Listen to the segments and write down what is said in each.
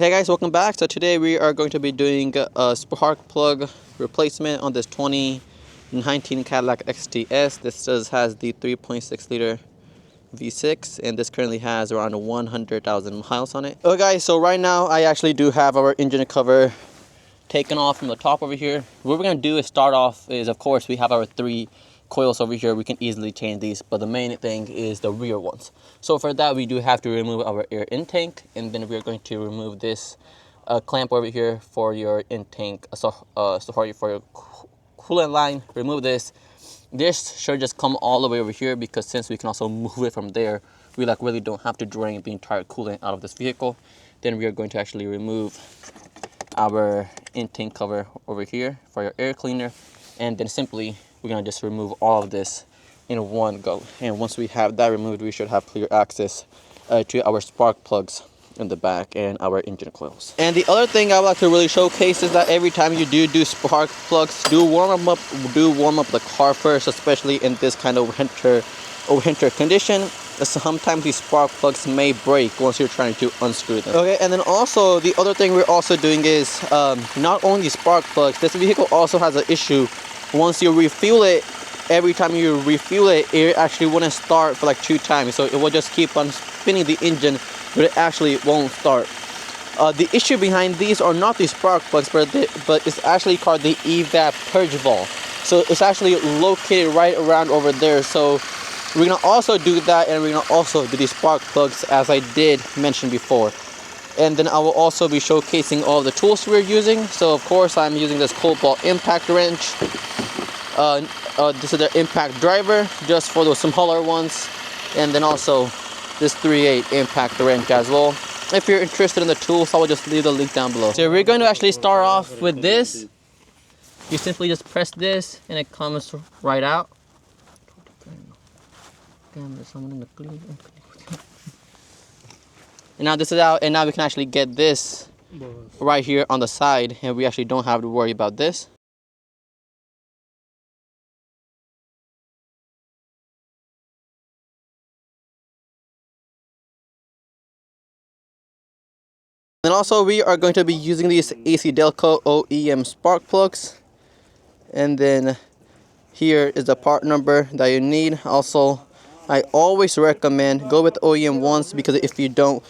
Hey guys, welcome back. So today we are going to be doing a spark plug replacement on this 2019 Cadillac XTS. This has the 3.6 liter V6 and this currently has around 100,000 miles on it. Okay guys, so right now I actually do have our engine cover taken off from the top over here. What we're going to do is start off is, of course, we have our 3 coils over here. We can easily change these, but the main thing is the rear ones. So for that, we do have to remove our air intake, and then we're going to remove this clamp over here for your intake, sorry, for your coolant line. Remove this. This should just come all the way over here, because since we can also move it from there, we really don't have to drain the entire coolant out of this vehicle. Then we are going to actually remove our intake cover over here for your air cleaner, and then simply we're gonna just remove all of this in one go. And once we have that removed, we should have clear access to our spark plugs in the back and our engine coils. And the other thing I would like to really showcase is that every time you do spark plugs, do warm up the car first, especially in this kind of winter condition. Sometimes these spark plugs may break once you're trying to unscrew them. Okay, and then also the other thing we're also doing is not only spark plugs, this vehicle also has an issue. Once you refuel it, every time you refuel it, it actually wouldn't start for like 2 times. So it will just keep on spinning the engine, but it actually won't start. The issue behind these are not the spark plugs, but it's actually called the evap purge valve. So it's actually located right around over there. So we're gonna also do that, and we're gonna also do the spark plugs as I did mention before. And then I will also be showcasing all the tools we're using. So of course I'm using this cobalt impact wrench. This is the impact driver, just for those smaller ones. And then also this 3/8 impact wrench as well. If you're interested in the tools, I will just leave the link down below. So we're going to actually start off with this. You simply just press this and it comes right out. And now this is out, and now we can actually get this right here on the side, and we actually don't have to worry about this. And also we are going to be using these AC Delco OEM spark plugs. And then here is the part number that you need. Also, I always recommend go with OEM ones, because if you don't,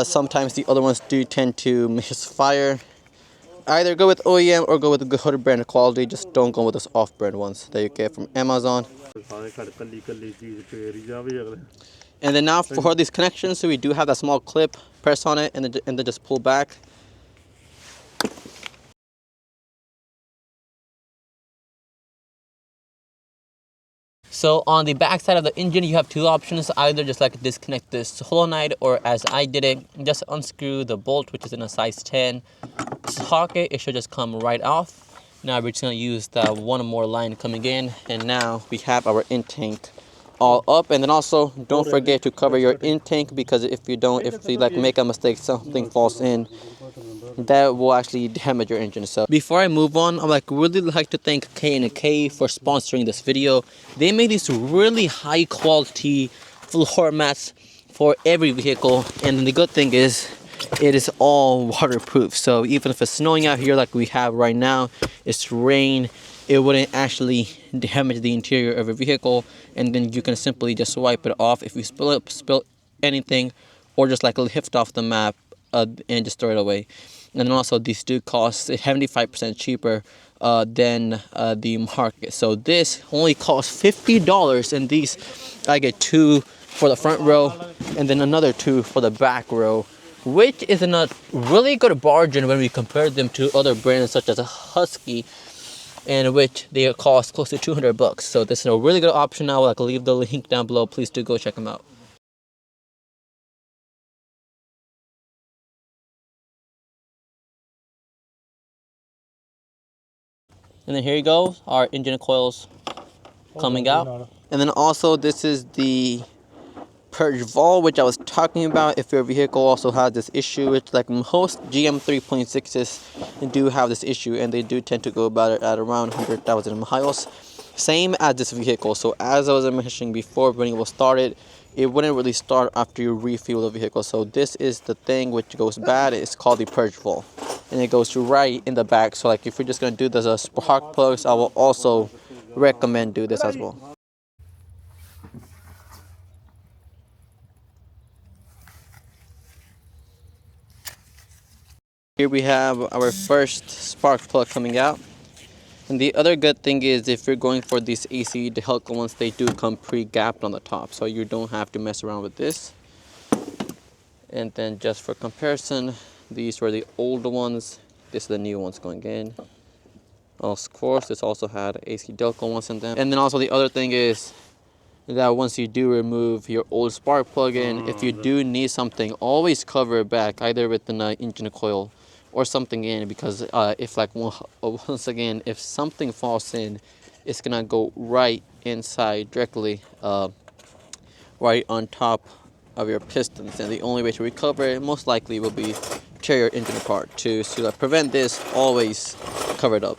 sometimes the other ones do tend to misfire. Either go with OEM or go with the good brand quality. Just don't go with those off-brand ones that you get from Amazon. And then now for these connections, so we do have that small clip. Press on it and then just pull back. So on the back side of the engine, you have 2 options. Either just disconnect this solenoid, or as I did it, just unscrew the bolt, which is in a size 10 socket. It should just come right off. Now we're just going to use that one more line coming in, and now we have our intake all up. And then also don't forget to cover your intake, because if you don't, if you make a mistake, something falls in, that will actually damage your engine. So before I move on, I really like to thank K&K for sponsoring this video. They made these really high quality floor mats for every vehicle, and the good thing is it is all waterproof. So even if it's snowing out here like we have right now, it's rain, it wouldn't actually damage the interior of a vehicle. And then you can simply just wipe it off if you spill anything, or just lift off the mat and just throw it away. And then also these do cost 75% cheaper than the market. So this only costs $50, and these I get 2 for the front row and then another 2 for the back row, which is a really good bargain when we compare them to other brands such as a Husky, in which they cost close to $200. So this is a really good option. I will leave the link down below. Please do go check them out. And then here you go, our engine coils coming out. And then also this is the purge valve, which I was talking about. If your vehicle also has this issue, it's most GM 3.6s do have this issue, and they do tend to go about it at around 100,000 miles. Same as this vehicle. So as I was mentioning before, when it was started, it wouldn't really start after you refuel the vehicle. So this is the thing which goes bad. It's called the purge valve, and it goes right in the back. So like if you're just gonna do this as spark plugs, I will also recommend do this as well. Here we have our first spark plug coming out. And the other good thing is if you're going for these AC, the Helical ones, they do come pre-gapped on the top. So you don't have to mess around with this. And then just for comparison, these were the older ones. This is the new ones going in. Of course, this also had AC Delco ones in them. And then also the other thing is that once you do remove your old spark plug-in, if you do need something, always cover it back, either with an engine coil or something in, because if like once again, if something falls in, it's gonna go right inside directly, right on top of your pistons, and the only way to recover it most likely will be tear your engine apart. To prevent this, always cover it up.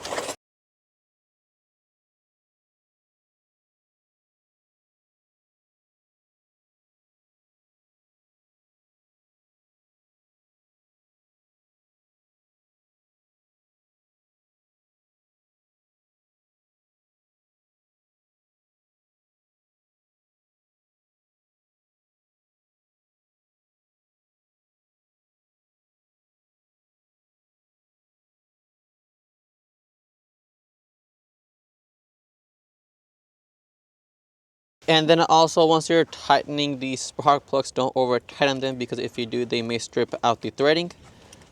And then also, once you're tightening these spark plugs, don't over tighten them, because if you do, they may strip out the threading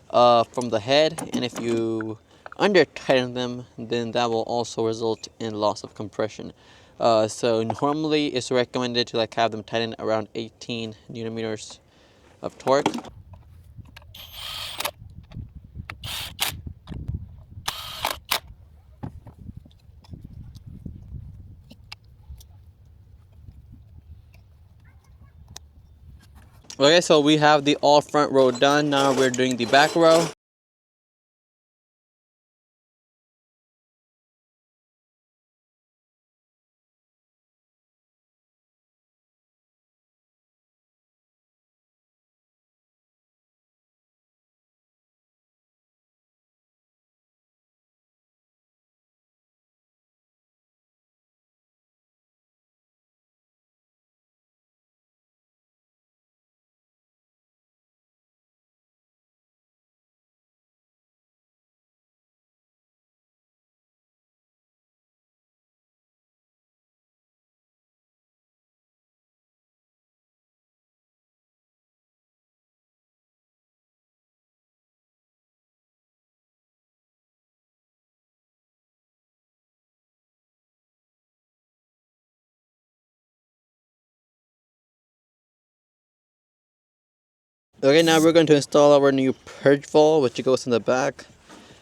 from the head. And if you under tighten them, then that will also result in loss of compression. So normally it's recommended to like have them tighten around 18 newton meters of torque. Okay, so we have the all front row done. Now we're doing the back row. Okay, now we're going to install our new purge valve, which goes in the back.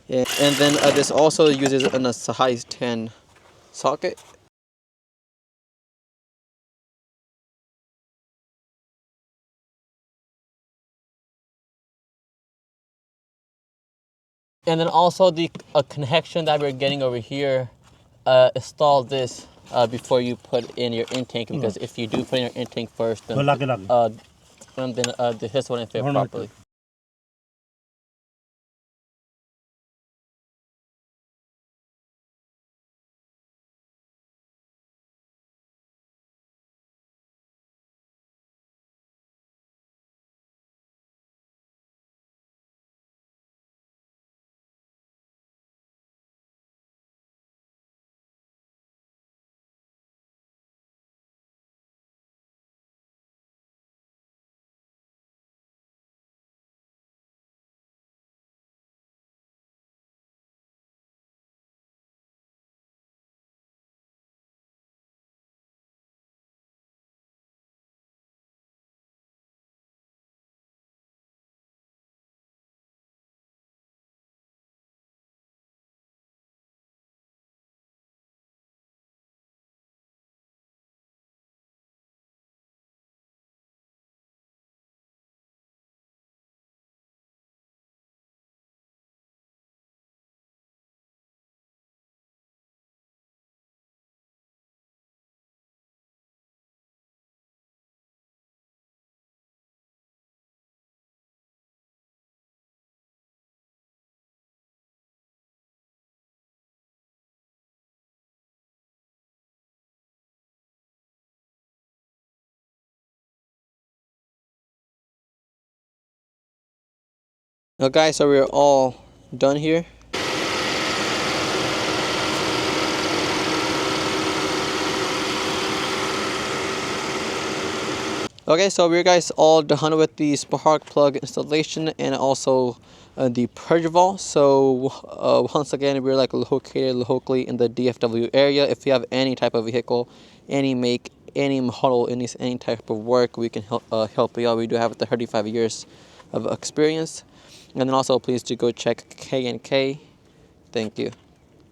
And then this also uses a size 10 socket. And then also the connection that we're getting over here, install this before you put in your intake, because if you do put in your intake first, then this wouldn't fit properly. Now guys, so we're all done here. Okay, so we're guys all done with the spark plug installation and also the purge valve. So once again, we're like located locally in the DFW area. If you have any type of vehicle, any make, any model, any type of work, we can help you out. We do have 35 years of experience. And then also please do go check K&K. Thank you.